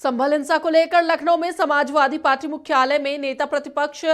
संभल हिंसा को लेकर लखनऊ में समाजवादी पार्टी मुख्यालय में नेता प्रतिपक्ष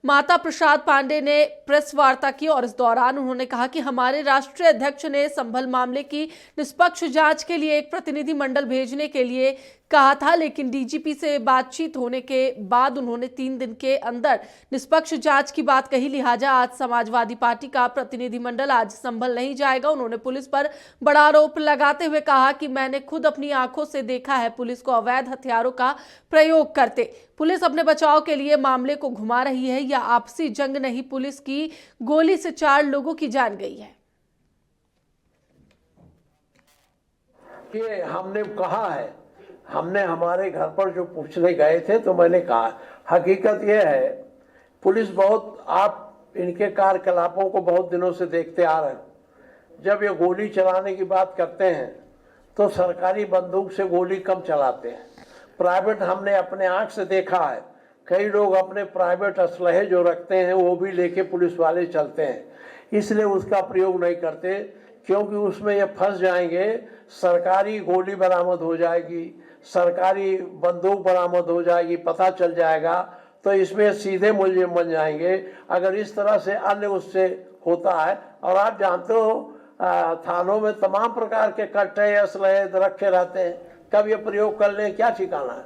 माता प्रसाद पांडे ने प्रेस वार्ता की और इस दौरान उन्होंने कहा कि हमारे राष्ट्रीय अध्यक्ष ने संभल मामले की निष्पक्ष जांच के लिए एक प्रतिनिधि मंडल भेजने के लिए कहा था, लेकिन डीजीपी से बातचीत होने के बाद उन्होंने 3 दिन के अंदर निष्पक्ष जांच की बात कही। लिहाजा आज समाजवादी पार्टी का प्रतिनिधि मंडल आज संभल नहीं जाएगा। उन्होंने पुलिस पर बड़ा आरोप लगाते हुए कहा कि मैंने खुद अपनी आंखों से देखा है पुलिस को अवैध हथियारों का प्रयोग करते। पुलिस अपने बचाव के लिए मामले को घुमा रही है। यह आपसी जंग नहीं, पुलिस की गोली से 4 लोगों की जान गई है। ये हमने कहा है, हमने हमारे घर पर जो पूछने गए थे तो मैंने कहा हकीकत यह है पुलिस बहुत, आप इनके कार्यकलापों को बहुत दिनों से देखते आ रहे हैं। जब ये गोली चलाने की बात करते हैं तो सरकारी बंदूक से गोली कम चलाते हैं। प्राइवेट हमने अपने आंख से देखा है, कई लोग अपने प्राइवेट असलहे जो रखते हैं वो भी लेके पुलिस वाले चलते हैं, इसलिए उसका प्रयोग नहीं करते क्योंकि उसमें ये फंस जाएंगे। सरकारी गोली बरामद हो जाएगी, सरकारी बंदूक बरामद हो जाएगी, पता चल जाएगा तो इसमें सीधे मुलजिम बन जाएंगे। अगर इस तरह से अन्य उससे होता है, और आप जानते हो थानों में तमाम प्रकार के कट्टे असलहे रखे रहते हैं, कब ये प्रयोग कर लें क्या ठिकाना है।